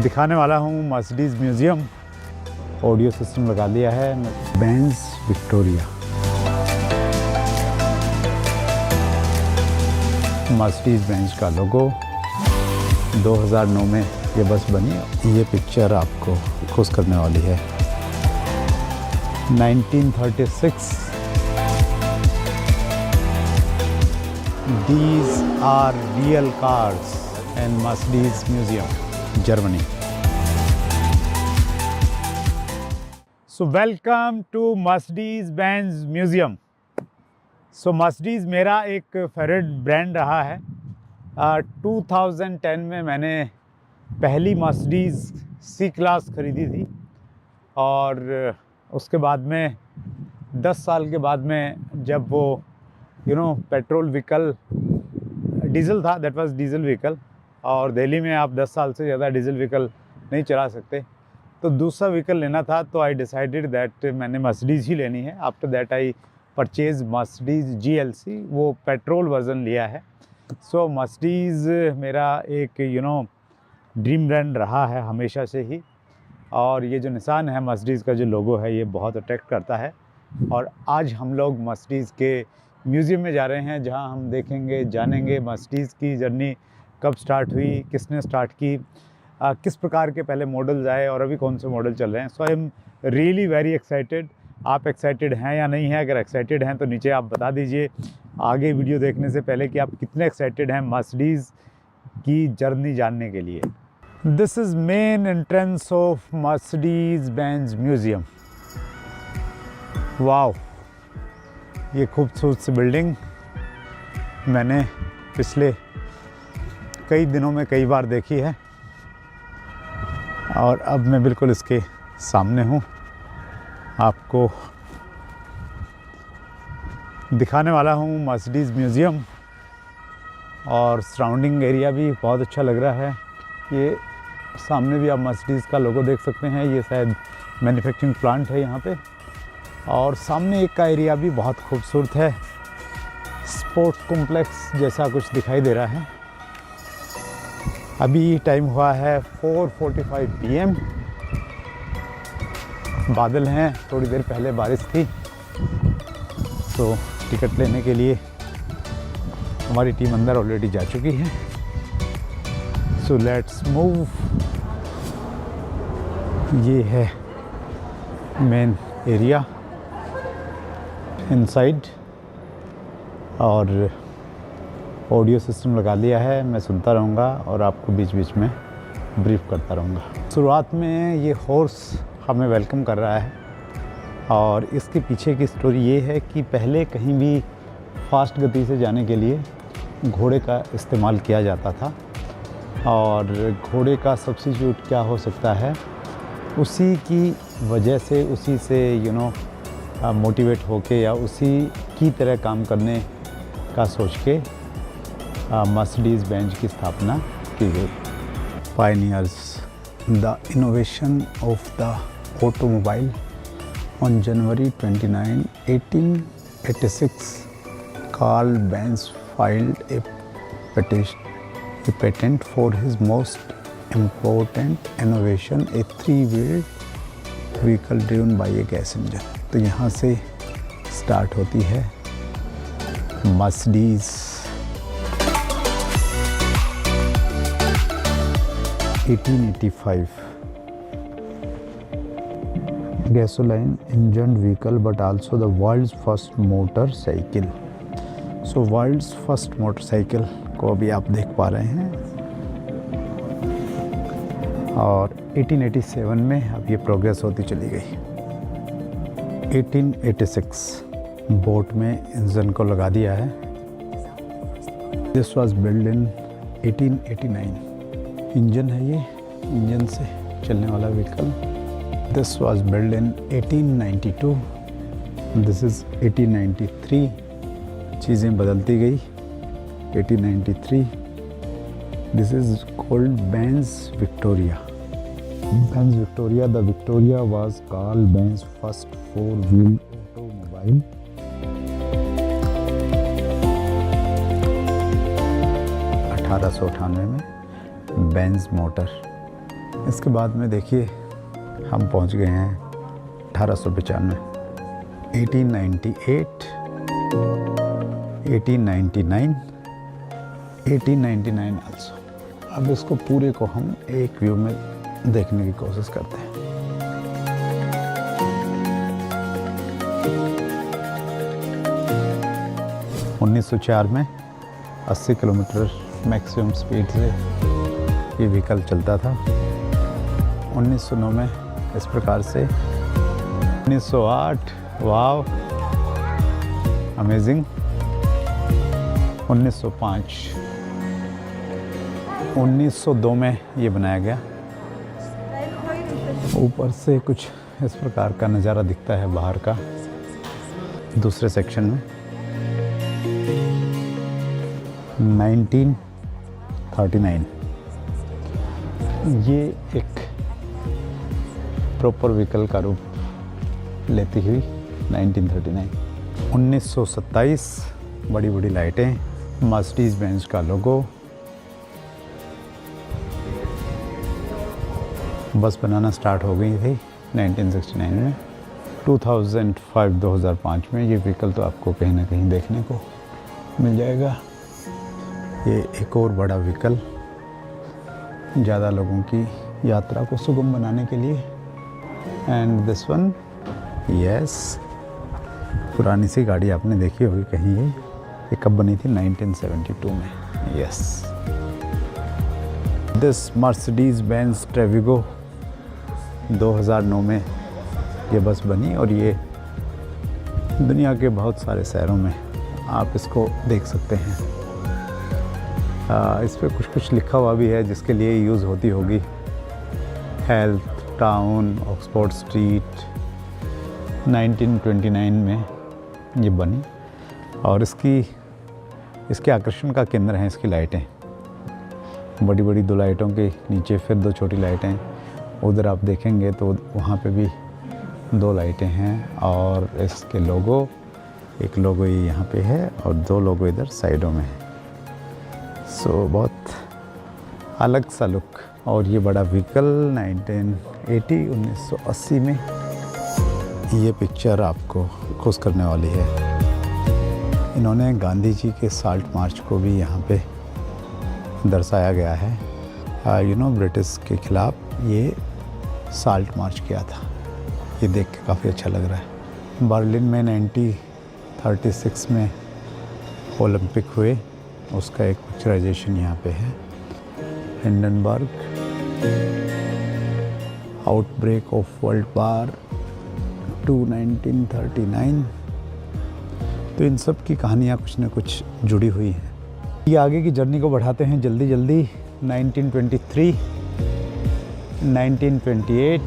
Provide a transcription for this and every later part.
दिखाने वाला हूँ मर्सिडीज़ म्यूज़ियम। ऑडियो सिस्टम लगा दिया है, बेंज विक्टोरिया। मर्सिडीज़ बेंज का लोगो 2009 में ये बस बनी। ये पिक्चर आपको खुश करने वाली है। 1936। These are real cars in Mercedes Museum, Germany. So welcome to Mercedes-Benz Museum. So Mercedes मेरा एक फेवरेट ब्रांड रहा है। 2010 में मैंने पहली मर्सिडीज़ सी क्लास ख़रीदी थी और उसके बाद में 10 साल के बाद में जब वो पेट्रोल व्हीकल डीज़ल था, दैट वाज डीज़ल व्हीकल, और दिल्ली में आप 10 साल से ज़्यादा डीज़ल व्हीकल नहीं चला सकते, तो दूसरा व्हीकल लेना था। तो आई डिसाइडेड दैट मैंने मर्सिडीज़ ही लेनी है। After that I purchase Mercedes GLC, वो पेट्रोल वर्जन लिया है। सो मर्सिडीज़ मेरा एक ड्रीम ब्रांड रहा है हमेशा से ही, और ये जो निशान है मर्सिडीज़ का, जो लोगो है, ये बहुत अट्रैक्ट करता है। और आज हम लोग मर्सिडीज़ के म्यूज़ियम में जा रहे हैं, जहां हम देखेंगे, जानेंगे मर्सिडीज़ की जर्नी कब स्टार्ट हुई, किसने स्टार्ट की, किस प्रकार के पहले मॉडल्स आए और अभी कौन से मॉडल चल रहे हैं। So I am really very excited. आप एक्साइटेड हैं या नहीं हैं? अगर एक्साइटेड हैं तो नीचे आप बता दीजिए आगे वीडियो देखने से पहले कि आप कितने एक्साइटेड हैं मर्सिडीज़ की जर्नी जानने के लिए। This is main entrance of Mercedes Benz museum. Wow, ये खूबसूरत सी बिल्डिंग मैंने पिछले कई दिनों में कई बार देखी है और अब मैं बिल्कुल इसके सामने हूँ। आपको दिखाने वाला हूँ मर्सिडीज़ म्यूज़ियम, और सराउंडिंग एरिया भी बहुत अच्छा लग रहा है। ये सामने भी आप मर्सिडीज़ का लोगो देख सकते हैं। ये शायद मैन्युफैक्चरिंग प्लांट है यहाँ पे, और सामने एक का एरिया भी बहुत खूबसूरत है। स्पोर्ट्स कॉम्प्लेक्स जैसा कुछ दिखाई दे रहा है। अभी टाइम हुआ है 4:45 PM। बादल हैं, थोड़ी देर पहले बारिश थी। तो टिकट लेने के लिए हमारी टीम अंदर ऑलरेडी जा चुकी है। So let's move. ये है मेन एरिया इनसाइड, और ऑडियो सिस्टम लगा लिया है। मैं सुनता रहूँगा और आपको बीच बीच में ब्रीफ करता रहूँगा। शुरुआत में ये हॉर्स हमें वेलकम कर रहा है, और इसके पीछे की स्टोरी ये है कि पहले कहीं भी फास्ट गति से जाने के लिए घोड़े का इस्तेमाल किया जाता था, और घोड़े का सब्स्टिट्यूट क्या हो सकता है, उसी की वजह से, उसी से मोटिवेट होके या उसी की तरह काम करने का सोच के मर्सिडीज़ बेंज की स्थापना की गई। Pioneers the innovation of the automobile on January 29, 1886, Carl Benz filed a patent for his most important innovation, a three-wheeled vehicle driven by a gas engine। तो यहाँ से स्टार्ट होती है Mercedes. 1885 gasoline engined vehicle, but also the world's first motorcycle। So world's first motorcycle को अभी आप देख पा रहे हैं, और 1887 में अब ये प्रोग्रेस होती चली गई। 1886 बोट में इंजन को लगा दिया है। This was build in 1889। Engine है ये, इंजन से चलने वाला vehicle. This was build in 1892। This is 1893। चीज़ें बदलती गई। 1893। This is called Benz Victoria. Benz Victoria. The Victoria was Carl Benz first four-wheel automobile. 1898 में बेंज मोटर इसके बाद में देखिए हम पहुंच गए हैं 1895, 1898, 1899, 1899 आल्सो। अब इसको पूरे को हम एक व्यू में देखने की कोशिश करते हैं। उन्नीस 1904 में 80 किलोमीटर मैक्सिमम स्पीड से ये व्हीकल चलता था। 1909 में इस प्रकार से, 1908 वाव अमेजिंग, 1905, 1902 में ये बनाया गया। ऊपर से कुछ इस प्रकार का नज़ारा दिखता है बाहर का दूसरे सेक्शन में। 1939 ये एक प्रॉपर व्हीकल का रूप लेती हुई 1939। 1927 बड़ी बड़ी लाइटें, मर्सिडीज बेंज का लोगो, बस बनाना स्टार्ट हो गई थी 1969 में। 2005 में ये व्हीकल तो आपको कहीं ना कहीं देखने को मिल जाएगा। ये एक और बड़ा व्हीकल ज़्यादा लोगों की यात्रा को सुगम बनाने के लिए। एंड दिस वन, यस, पुरानी सी गाड़ी आपने देखी होगी कहीं। ये कब बनी थी? 1972 में। यस, दिस मर्सिडीज बेंज ट्रेविगो 2009 में ये बस बनी और ये दुनिया के बहुत सारे शहरों में आप इसको देख सकते हैं। इस पर कुछ लिखा हुआ भी है जिसके लिए यूज़ होती होगी। Health town, Oxford street. 1929 में ये बनी और इसके आकर्षण का केंद्र हैं इसकी लाइटें। बड़ी बड़ी दो लाइटों के नीचे फिर दो छोटी लाइटें। उधर आप देखेंगे तो वहाँ पे भी दो लाइटें हैं और इसके लोगो, एक लोगो ये यहाँ पे है और दो लोगो इधर साइडों में है। सो बहुत अलग सा लुक। और ये बड़ा व्हीकल 1980 में ये पिक्चर आपको खुश करने वाली है। इन्होंने गांधी जी के साल्ट मार्च को भी यहाँ पे दर्शाया गया है। ब्रिटिश के खिलाफ ये साल्ट मार्च किया था। ये देख के काफ़ी अच्छा लग रहा है। बर्लिन में 1936 में ओलंपिक हुए, उसका एक पिक्चराइजेशन यहाँ पे है। Hindenburg, outbreak of world war 2 1939। तो इन सब की कहानियाँ कुछ न कुछ जुड़ी हुई हैं। ये आगे की जर्नी को बढ़ाते हैं जल्दी जल्दी। 1923, 1928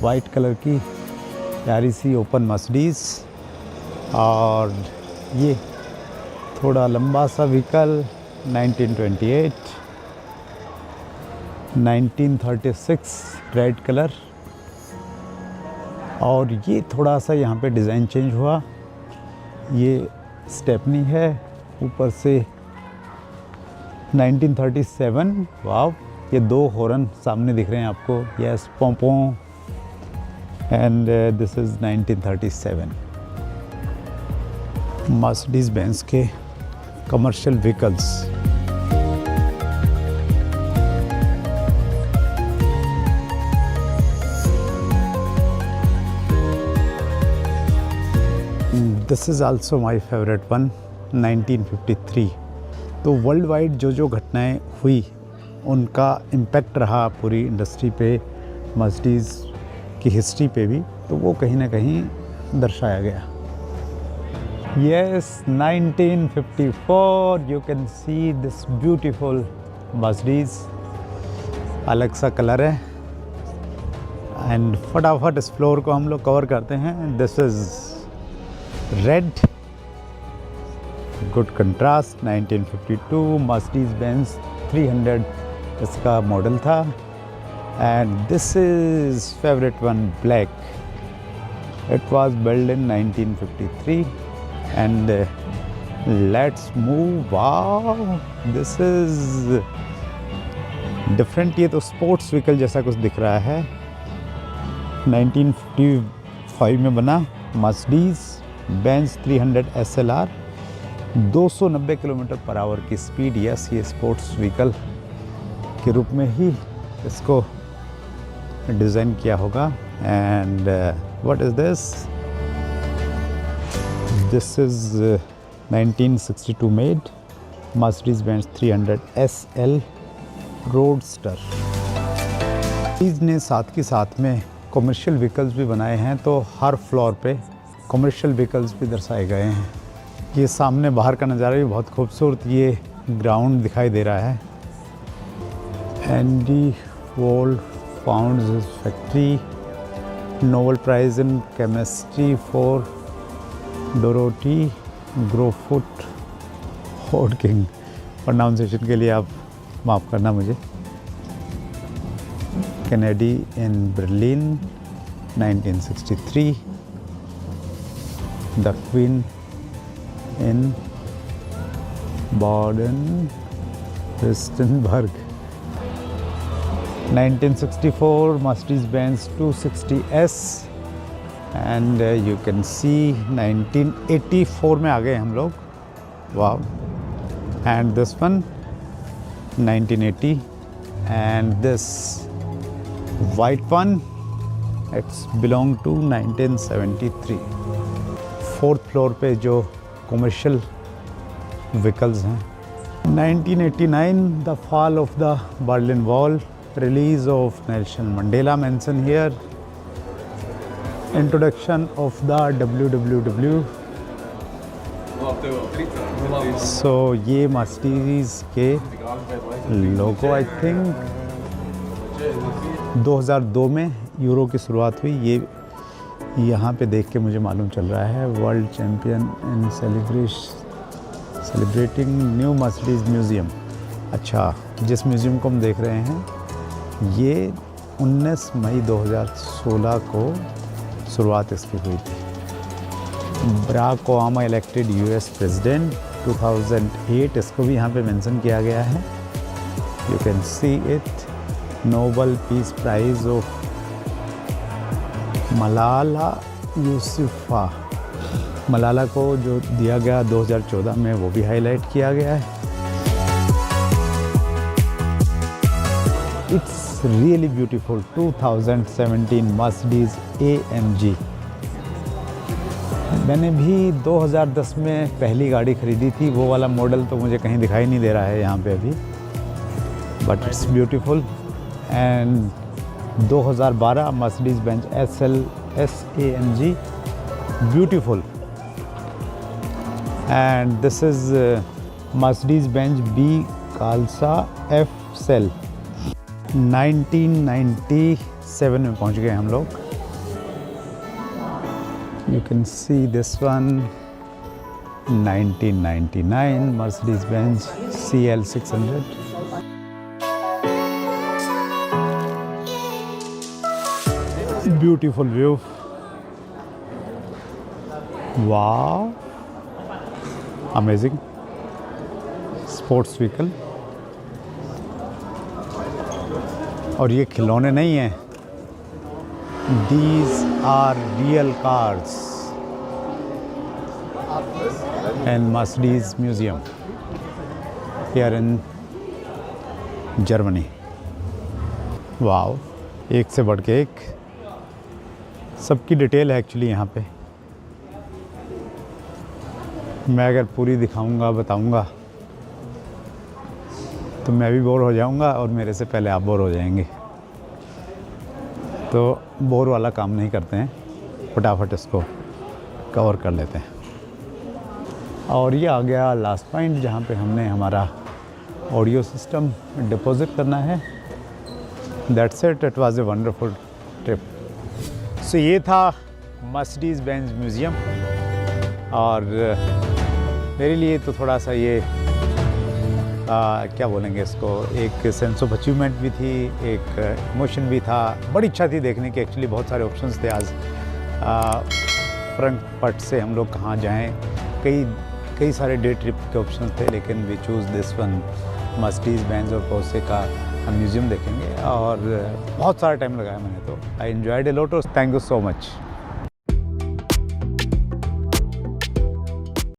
वाइट कलर की प्यारी सी ओपन मर्सिडीज। और ये थोड़ा लंबा सा व्हीकल 1928, 1936 रेड कलर। और ये थोड़ा सा यहाँ पे डिज़ाइन चेंज हुआ। ये स्टेपनी है ऊपर से 1937। वाव, ये दो हॉर्न सामने दिख रहे हैं आपको। यस, पोंपों। And this is 1937 Mercedes Benz के commercial vehicles. This is also my favourite one, 1953। तो वर्ल्ड वाइड जो घटनाएं हुई उनका इम्पैक्ट रहा पूरी इंडस्ट्री पे, मर्सिडीज़ की हिस्ट्री पे भी, तो वो कहीं ना कहीं दर्शाया गया। Yes, 1954, you can see this beautiful Mercedes। अलग सा कलर है। एंड फटाफट इस फ्लोर को हम लोग कवर करते हैं। This is red, good contrast. 1952 Mercedes Benz 300 इसका मॉडल था। And this is favourite one, black. It was build in 1953। And let's move. Wow, this is different, ये तो स्पोर्ट्स व्हीकल जैसा कुछ दिख रहा है। 1955 में बना Mercedes Benz 300 SLR, 290 kilometre per hour की स्पीड। यस, ये स्पोर्ट्स व्हीकल के रूप में ही इसको डिज़ाइन किया होगा। And what is this? This is 1962 made Mercedes Benz 300 SL roadster. इसने साथ के साथ में कमर्शियल व्हीकल्स भी बनाए हैं, तो हर फ्लोर पे कमर्शियल व्हीकल्स भी दर्शाए गए हैं। ये सामने बाहर का नज़ारा भी बहुत खूबसूरत, ये ग्राउंड दिखाई दे रहा है। Andy wall founds his factory, Nobel prize in chemistry for Dorothy Crowfoot Hodgkin. Pronunciation के लिए आप माफ़ करना मुझे। Kennedy in Berlin 1963, the queen in Baden-Wurttemberg 1964, Mercedes-Benz 260S, and you can see 1984 में आ गए हम लोग। Wow. And this one 1980, and this white one it's belong to 1973। Fourth floor पे जो कमर्शियल व्हीकल्स हैं। 1989, the fall of the Berlin wall, release of Nelson Mandela mention here, introduction of the WWW। so ये Mercedes के लोगो I think 2002 में euro की शुरुआत हुई। ये यहाँ पे देख के मुझे मालूम चल रहा है वर्ल्ड चैम्पियन इन सेलिब्रेटिंग न्यू मर्सिडीज म्यूज़ियम। अच्छा, जिस म्यूज़ियम को हम देख रहे हैं ये 19 मई 2016 को शुरुआत इसकी हुई थी। Barack Obama elected US president 2008, इसको भी यहाँ पे मेंशन किया गया है। You can see it. Nobel peace prize of Malala Yousafzai, Malala को जो दिया गया 2014 में, वो भी हाईलाइट किया गया है। It's really beautiful 2017 Mercedes AMG। मैंने भी 2010 में पहली गाड़ी ख़रीदी थी, वो वाला मॉडल तो मुझे कहीं दिखाई नहीं दे रहा है यहाँ पे अभी, but it's beautiful. And 2012 Mercedes Benz SLS AMG, beautiful. And this is Mercedes Benz B class F cell 1997 में पहुंच गए हम लोग। You can see this one 1999 Mercedes Benz CL 600। Beautiful view, वाह, अमेजिंग स्पोर्ट्स व्हीकल। और ये खिलौने नहीं हैं, these are real cars and Mercedes museum here in Germany. Wow, एक से बढ़ के एक, सबकी डिटेल है एक्चुअली यहाँ पे। मैं अगर पूरी दिखाऊंगा, बताऊंगा, तो मैं भी बोर हो जाऊंगा और मेरे से पहले आप बोर हो जाएंगे। तो बोर वाला काम नहीं करते हैं, फटाफट इसको कवर कर लेते हैं। और ये आ गया लास्ट पॉइंट जहाँ पे हमने हमारा ऑडियो सिस्टम डिपॉजिट करना है। That's it, it was a wonderful trip. So ये था मर्सिडीज़ बेंज म्यूज़ियम, और मेरे लिए तो थोड़ा सा ये क्या बोलेंगे इसको, एक सेंस ऑफ अचीवमेंट भी थी, एक इमोशन भी था। बड़ी इच्छा थी देखने की, एक्चुअली बहुत सारे ऑप्शंस थे। आज फ्रैंकफर्ट से हम लोग कहाँ जाएं, कई सारे डे ट्रिप के ऑप्शंस थे, लेकिन we choose this one, Mercedes Benz और पोर्शे का हम म्यूज़ियम देखेंगे और बहुत सारा टाइम लगाया मैंने तो। I enjoyed a lot. Thank you so much.